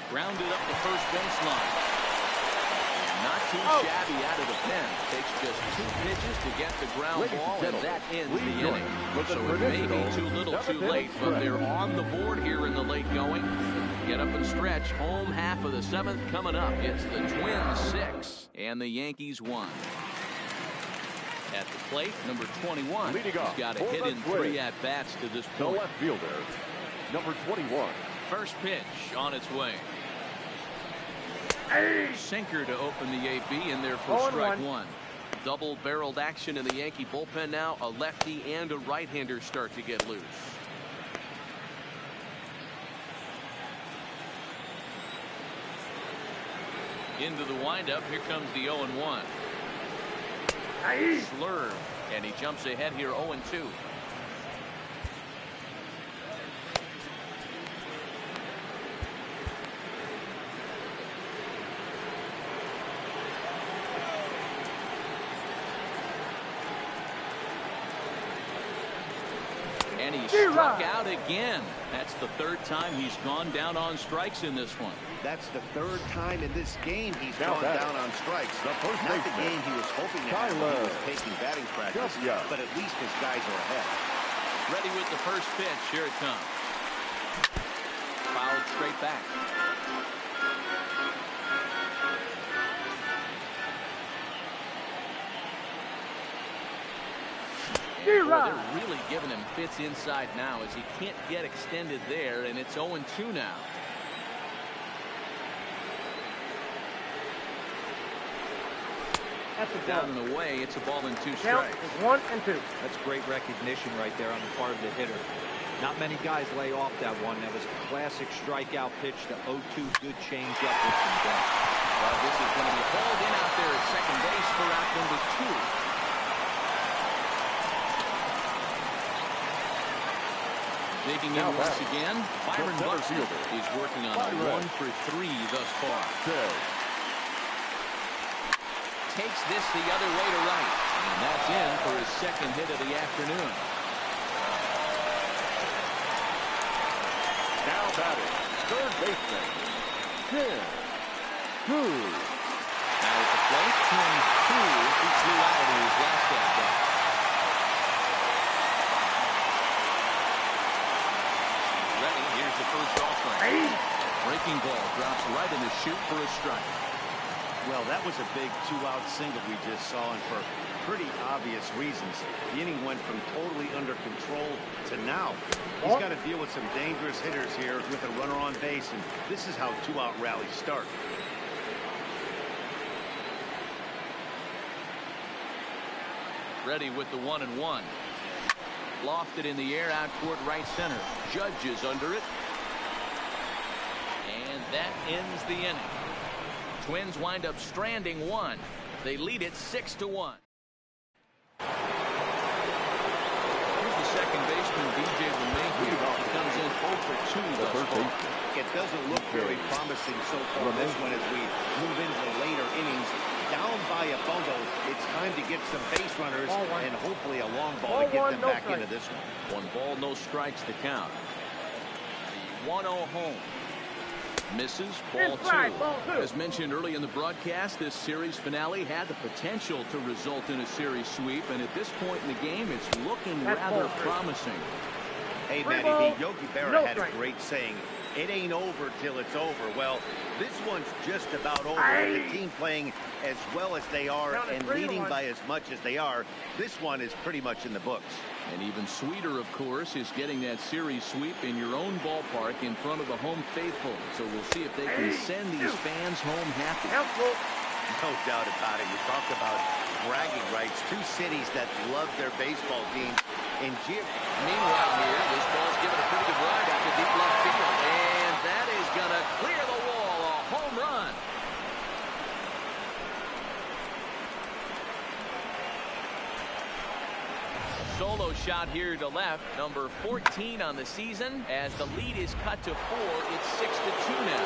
Grounded up the first baseline. Not too shabby out of the pen. Takes just 2 pitches to get the ground ball, and that ends the inning. So it may be too little too late, but they're on the board here in the late going. Get up and stretch. Home half of the 7th coming up. It's the Twins 6 and the Yankees 1. At the plate, number 21. He's got a hit in 3 at-bats to this point. The left fielder, number 21. First pitch on its way. Sinker to open the AB in there for strike one. Double-barreled action in the Yankee bullpen now. A lefty and a right-hander start to get loose. Into the windup. Here comes the 0-1. Slurve, and he jumps ahead here 0-2. And he struck out again. That's the 3rd time he's gone down on strikes in this one. That's the 3rd time in this game he's gone down on strikes. Not the game he was hoping to have when he was taking batting practice, but at least his guys are ahead. Ready with the first pitch. Here it comes. Fouled straight back. Boy, they're really giving him fits inside now as he can't get extended there, and it's 0-2 now. Down and away, it's a ball and 2 strikes. 1 and 2. That's great recognition right there on the part of the hitter. Not many guys lay off that one. That was a classic strikeout pitch. The 0-2 good change up with some depth. Well, this is going to be hauled in out there at second base for out number 2. Digging in once again, Byron Buxton is working on a 1 for 3 thus far. Takes this the other way to right, and that's in for his 2nd hit of the afternoon. Now batting, 3rd baseman, Tim Cool. Now at the plate, Tim Cool, he flew out in his last at-bat. Ready, here's the first offering. Breaking ball drops right in the chute for a strike. Well, that was a big 2-out single we just saw, and for pretty obvious reasons. The inning went from totally under control to now. He's got to deal with some dangerous hitters here with a runner on base, and this is how 2-out rallies start. Ready with the 1-1. Lofted in the air out toward right center. Judge is under it. And that ends the inning. Twins wind up stranding 1. They lead it 6-1. Here's the second baseman, DJ LeMahieu. He comes in 0 for 2 thus far. It doesn't look very promising so far this one as we move into the later innings. Down by a bundle, it's time to get some base runners and hopefully a long ball to get them back into this one. 1 ball, no strikes to count. The 1-0 home. Misses, ball 2. As mentioned early in the broadcast, this series finale had the potential to result in a series sweep, and at this point in the game, it's looking rather promising. Hey, Matty, Yogi Berra had a great saying, it ain't over till it's over. Well, this one's just about over. The team playing as well as they are and leading by as much as they are, this one is pretty much in the books. And even sweeter, of course, is getting that series sweep in your own ballpark in front of the home faithful. So we'll see if they can send these fans home happy. No doubt about it. You talk about bragging rights. 2 cities that love their baseball teams. Meanwhile here, this ball's given a pretty good ride out to deep left field. And that is going to clear the wall. A home run. Solo shot here to left, number 14 on the season. As the lead is cut to 4, it's 6-2 now.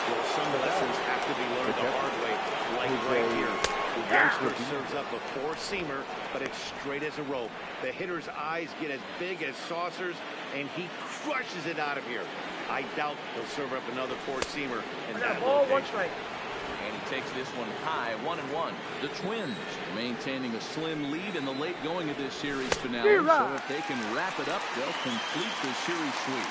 Well, some lessons have to be learned the hard way, like right here. The youngster serves up a 4-seamer, but it's straight as a rope. The hitter's eyes get as big as saucers, and he crushes it out of here. I doubt he'll serve up another 4-seamer in that location. And he takes this one high, 1-1. The Twins maintaining a slim lead in the late going of this series finale. So if they can wrap it up, they'll complete the series sweep.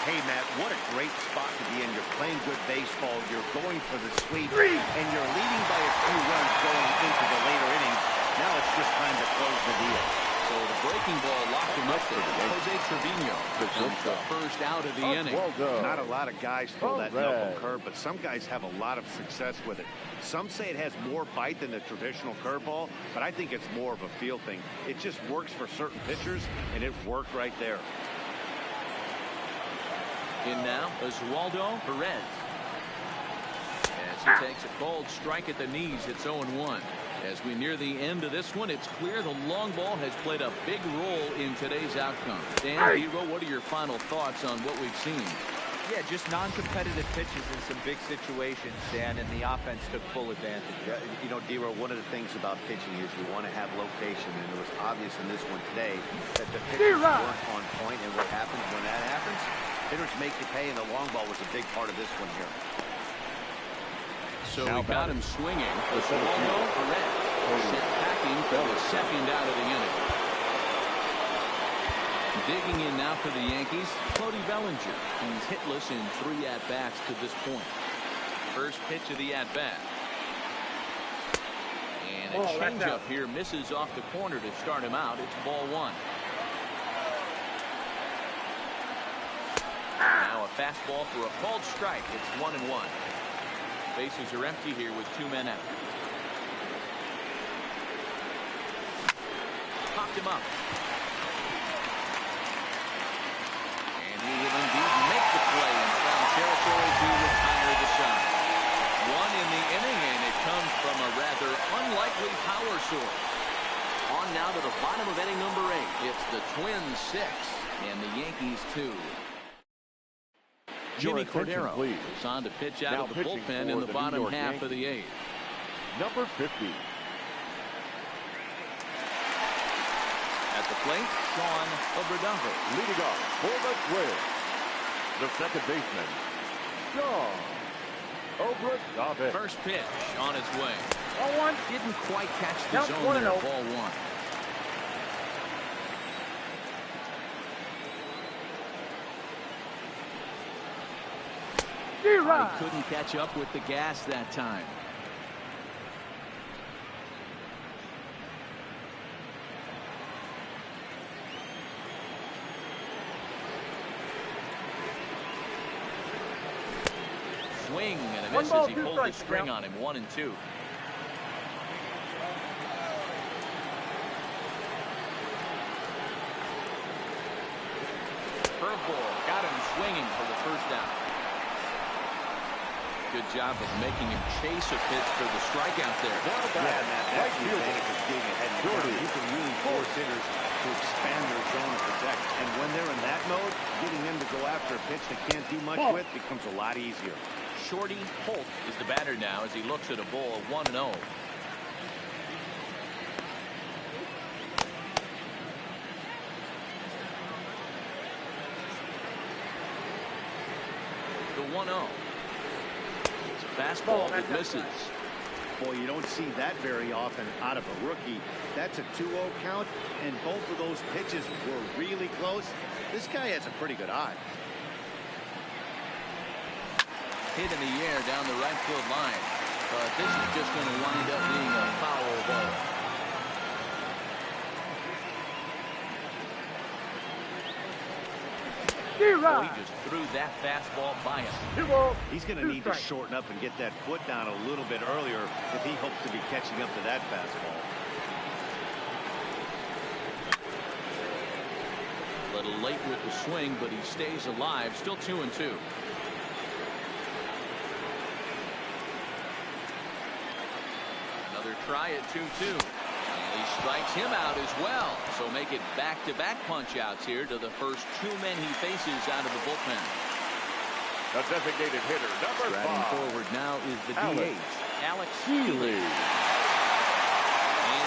Hey, Matt, what a great spot to be in. You're playing good baseball. You're going for the sweep, and you're leading by a few runs going into the later innings. Now it's just time to close the deal. So the breaking ball locked him up there. Jose Trevino becomes the first out of the inning. Not a lot of guys throw that knuckle curve, but some guys have a lot of success with it. Some say it has more bite than the traditional curveball, but I think it's more of a feel thing. It just works for certain pitchers, and it worked right there. In now, Oswaldo Perez. As he takes a cold strike at the knees, it's 0-1. As we near the end of this one, it's clear the long ball has played a big role in today's outcome. Dan Dero, what are your final thoughts on what we've seen? Yeah, just non-competitive pitches in some big situations, Dan, and the offense took full advantage. Yeah, you know, Dero, one of the things about pitching is you want to have location, and it was obvious in this one today that the pitchers weren't on point, and what happens when that happens? Hitters make you pay, and the long ball was a big part of this one here. So we got him swinging. Oswaldo Perez sent packing for the second out of the inning. Digging in now for the Yankees, Cody Bellinger. He's hitless in 3 at-bats to this point. First pitch of the at-bat. And a changeup here misses off the corner to start him out. It's ball 1. Now a fastball for a called strike. It's 1-1. Bases are empty here with 2 men out. Popped him up. And he will indeed make the play in foul territory to retire the side. 1 in the inning, and it comes from a rather unlikely power source. On now to the bottom of inning number 8. It's the Twins 6 and the Yankees 2. Jimmy Cordero is on to pitch out of the bullpen in the bottom half of the 8th. Number 50. At the plate, Sean Obradava. Leading off for the Twins, the second baseman, Sean Obradava. First pitch on its way. 0-1. Didn't quite catch the zone there. Ball 1. He couldn't catch up with the gas that time. Swing and a miss as he pulled the string on him. 1-2. Curveball got him swinging for the first out. Good job of making him chase a pitch for the strikeout there. That's the advantage of getting ahead in the count. You can really force hitters to expand their zone to protect. And when they're in that mode, getting them to go after a pitch they can't do much with becomes a lot easier. Shorty Holt is the batter now as he looks at a ball of 1-0. The 1-0. It's a fastball that misses. Boy, you don't see that very often out of a rookie. That's a 2-0 count, and both of those pitches were really close. This guy has a pretty good eye. Hit in the air down the right field line. But this is just going to wind up being a foul ball. Oh, he just threw that fastball by him. He's going to need to shorten up and get that foot down a little bit earlier if he hopes to be catching up to that fastball. A little late with the swing, but he stays alive. Still 2-2. Another try at 2-2. And he strikes him out as well. So make it back-to-back punch-outs here to the first two men he faces out of the bullpen. The designated hitter, number 5. Striding forward now is the DH, Alex Healy. And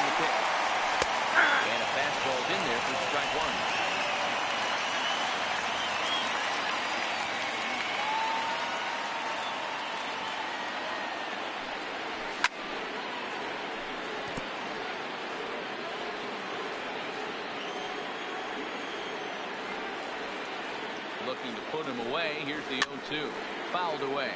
the pitch. And a fastball's in there for strike one. Looking to put him away. Here's the 0-2. Fouled away.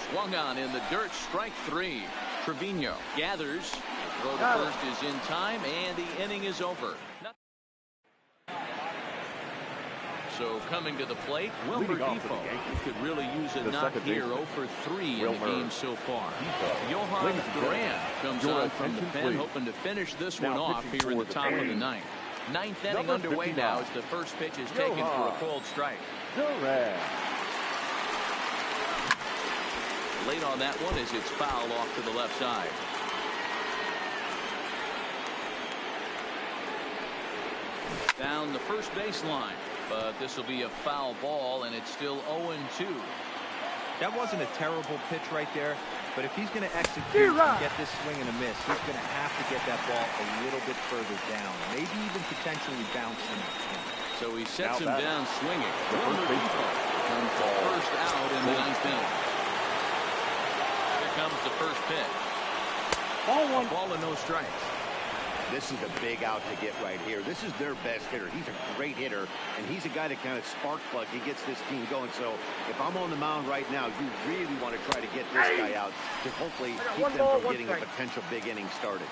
Swung on in the dirt. Strike 3. Trevino gathers. Throw to first is in time, and the inning is over. So coming to the plate, Wilmer Depot could really use a knock here. 0 for 3 in the game so far. Johan Duran comes on from the pen, hoping to finish this one off here in the top of the ninth. Ninth inning underway now as the first pitch is taken for a cold strike. Late on that one as it's fouled off to the left side. Down the first baseline. But this will be a foul ball, and it's still 0-2. That wasn't a terrible pitch right there, but if he's going to execute and get this swing and a miss, he's going to have to get that ball a little bit further down, maybe even potentially bouncing that swing. So he sets him down swinging. Wilmer Depot comes to first out in the ninth inning. Here comes the first pitch. Ball and no strikes. This is a big out to get right here. This is their best hitter. He's a great hitter, and he's a guy that kind of spark plug. He gets this team going. So if I'm on the mound right now, you really want to try to get this guy out to hopefully keep them from getting a potential big inning started.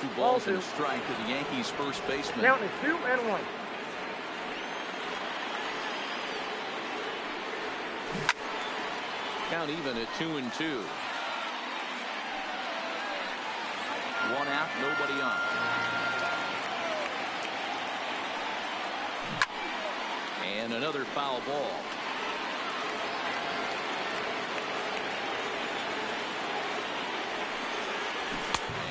Two balls and a strike to the Yankees' first baseman. Count is 2-1. Count even at 2-2. One out, nobody on. And another foul ball.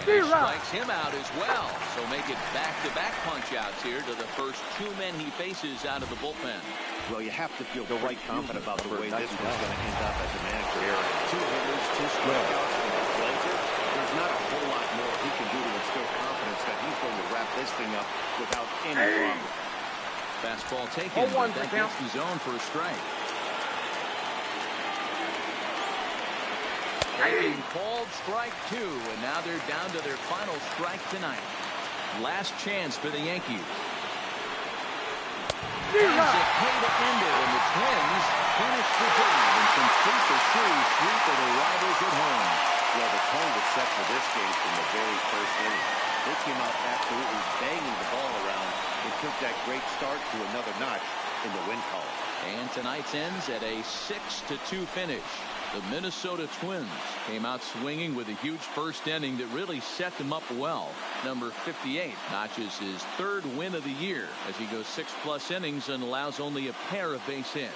And he strikes him out as well. So make it back-to-back punch-outs here to the first two men he faces out of the bullpen. Well, you have to feel quite confident about the way this one's going to end up as a manager. 2 hitters, 2 strikeouts from the closer. There's not a whole lot more he can do to instill confidence that he's going to wrap this thing up without any problem. Fastball taken, but that gets the zone for a strike. Taking called strike 2, and now they're down to their final strike tonight. Last chance for the Yankees. It's a play to end it, and the Twins finish the job and complete the series sweep of the rivals at home. Well, the tone was set for this game from the very first inning. They came out absolutely banging the ball around and took that great start to another notch in the win column. And tonight's ends at a 6-2 finish. The Minnesota Twins came out swinging with a huge first inning that really set them up well. Number 58 notches his third win of the year as he goes 6+ innings and allows only a pair of base hits.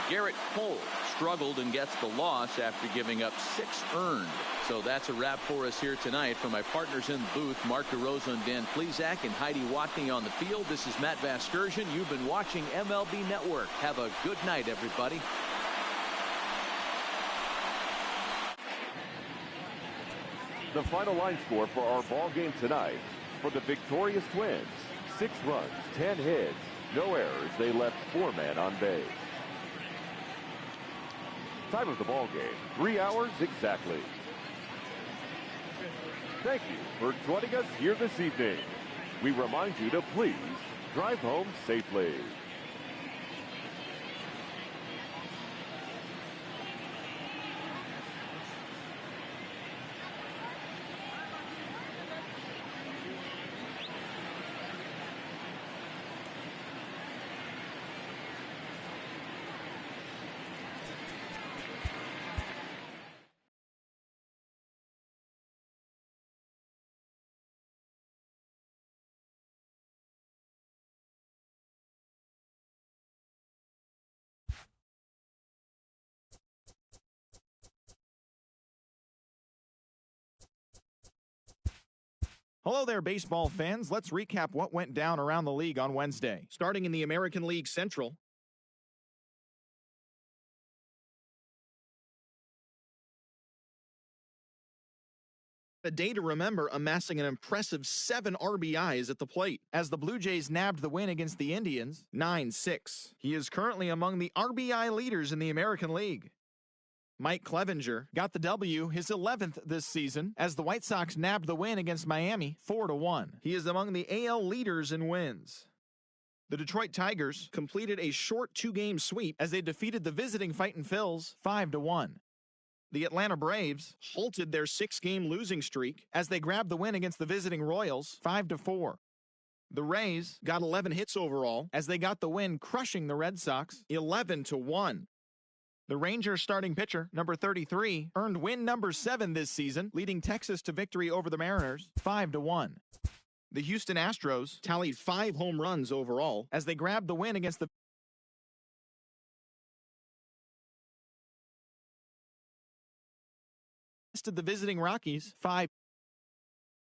Garrett Cole struggled and gets the loss after giving up 6 earned. So that's a wrap for us here tonight. From my partners in the booth, Mark DeRosa and Dan Plesac, and Heidi Watney on the field, this is Matt Vasgersian. You've been watching MLB Network. Have a good night, everybody. The final line score for our ball game tonight: for the victorious Twins, 6 runs, 10 hits, no errors. They left 4 men on base. Time of the ball game, 3 hours exactly. Thank you for joining us here this evening. We remind you to please drive home safely. Hello there, baseball fans. Let's recap what went down around the league on Wednesday. Starting in the American League Central. A day to remember, amassing an impressive 7 RBIs at the plate, as the Blue Jays nabbed the win against the Indians, 9-6. He is currently among the RBI leaders in the American League. Mike Clevenger got the W, his 11th this season, as the White Sox nabbed the win against Miami 4-1. He is among the AL leaders in wins. The Detroit Tigers completed a short 2-game sweep as they defeated the visiting Fightin' Phils 5-1. The Atlanta Braves halted their 6-game losing streak as they grabbed the win against the visiting Royals 5-4. The Rays got 11 hits overall as they got the win, crushing the Red Sox 11-1. The Rangers starting pitcher, number 33, earned win number 7 this season, leading Texas to victory over the Mariners 5-1. The Houston Astros tallied 5 home runs overall as they grabbed the win against the visiting Rockies 5